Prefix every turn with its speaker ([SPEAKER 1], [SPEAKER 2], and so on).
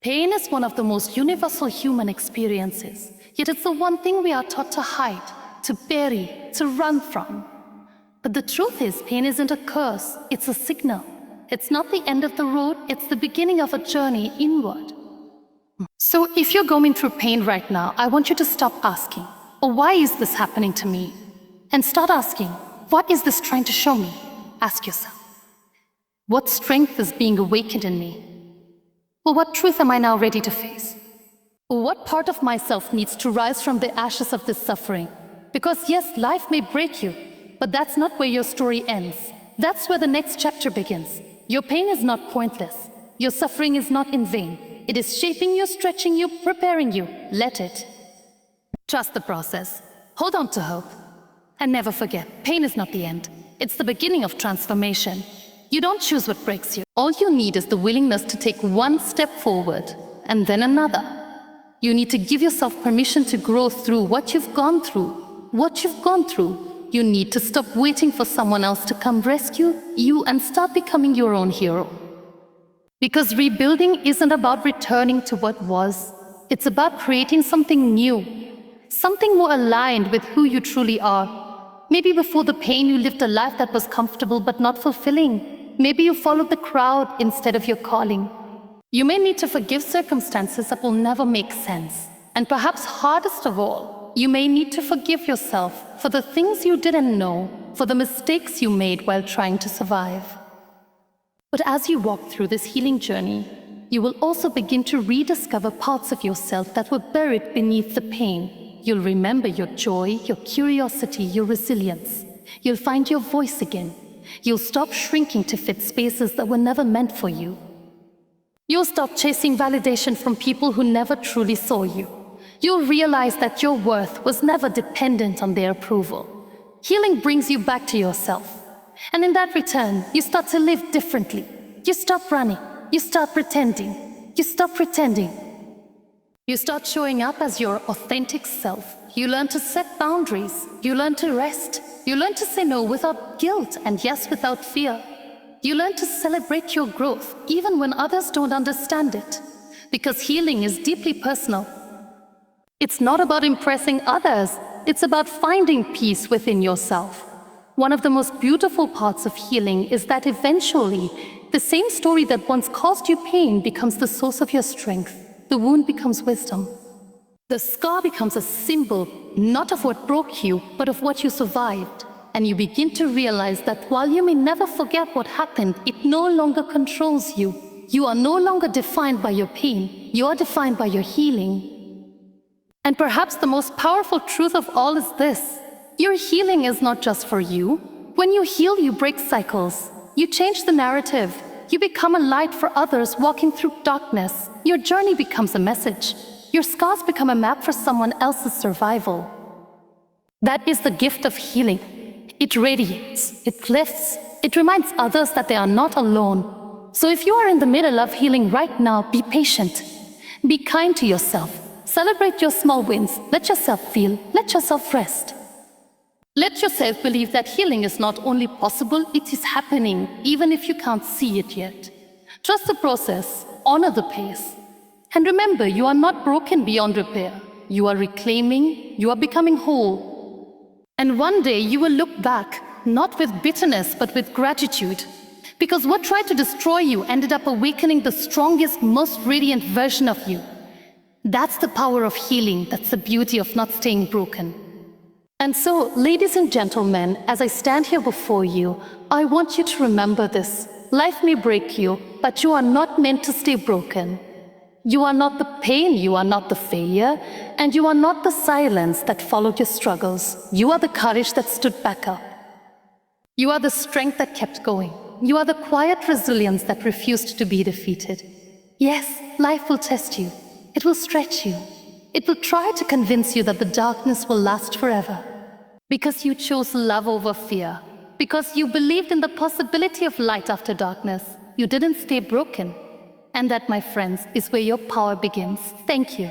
[SPEAKER 1] Pain is one of the most universal human experiences, yet it's the one thing we are taught to hide, to bury, to run from. But the truth is, pain isn't a curse, it's a signal. It's not the end of the road, it's the beginning of a journey inward. So if you're going through pain right now, I want you to stop asking, "Oh, why is this happening to me?" And start asking, "What is this trying to show me?" Ask yourself, what strength is being awakened in me? Or what truth am I now ready to face? Or what part of myself needs to rise from the ashes of this suffering? Because yes, life may break you, but that's not where your story ends. That's where the next chapter begins. Your pain is not pointless. Your suffering is not in vain. It is shaping you, stretching you, preparing you. Let it. Trust the process. Hold on to hope. And never forget, pain is not the end. It's the beginning of transformation. You don't choose what breaks you. All you need is the willingness to take one step forward and then another. You need to give yourself permission to grow through what you've gone through. What you've gone through. You need to stop waiting for someone else to come rescue you and start becoming your own hero. Because rebuilding isn't about returning to what was. It's about creating something new, something more aligned with who you truly are. Maybe before the pain you lived a life that was comfortable but not fulfilling. Maybe you followed the crowd instead of your calling. You may need to forgive circumstances that will never make sense. And perhaps hardest of all, you may need to forgive yourself for the things you didn't know, for the mistakes you made while trying to survive. But as you walk through this healing journey, you will also begin to rediscover parts of yourself that were buried beneath the pain. You'll remember your joy, your curiosity, your resilience. You'll find your voice again. You'll stop shrinking to fit spaces that were never meant for you. You'll stop chasing validation from people who never truly saw you. You'll realize that your worth was never dependent on their approval. Healing brings you back to yourself. And in that return, you start to live differently. You stop running. You start pretending. You stop pretending. You start showing up as your authentic self. You learn to set boundaries. You learn to rest. You learn to say no without guilt and yes without fear. You learn to celebrate your growth even when others don't understand it. Because healing is deeply personal. It's not about impressing others. It's about finding peace within yourself. One of the most beautiful parts of healing is that eventually, the same story that once caused you pain becomes the source of your strength. The wound becomes wisdom. The scar becomes a symbol, not of what broke you, but of what you survived. And you begin to realize that while you may never forget what happened, it no longer controls you. You are no longer defined by your pain. You are defined by your healing. And perhaps the most powerful truth of all is this. Your healing is not just for you. When you heal, you break cycles. You change the narrative. You become a light for others walking through darkness. Your journey becomes a message. Your scars become a map for someone else's survival. That is the gift of healing. It radiates, it lifts, it reminds others that they are not alone. So if you are in the middle of healing right now, be patient. Be kind to yourself. Celebrate your small wins. Let yourself feel. Let yourself rest. Let yourself believe that healing is not only possible, it is happening, even if you can't see it yet. Trust the process. Honor the pace. And remember, you are not broken beyond repair. You are reclaiming, you are becoming whole. And one day you will look back, not with bitterness, but with gratitude. Because what tried to destroy you ended up awakening the strongest, most radiant version of you. That's the power of healing. That's the beauty of not staying broken. And so, ladies and gentlemen, as I stand here before you, I want you to remember this. Life may break you, but you are not meant to stay broken. You are not the pain, you are not the failure, and you are not the silence that followed your struggles. You are the courage that stood back up. You are the strength that kept going. You are the quiet resilience that refused to be defeated. Yes, life will test you. It will stretch you. It will try to convince you that the darkness will last forever. Because you chose love over fear. Because you believed in the possibility of light after darkness. You didn't stay broken. And that, my friends, is where your power begins. Thank you.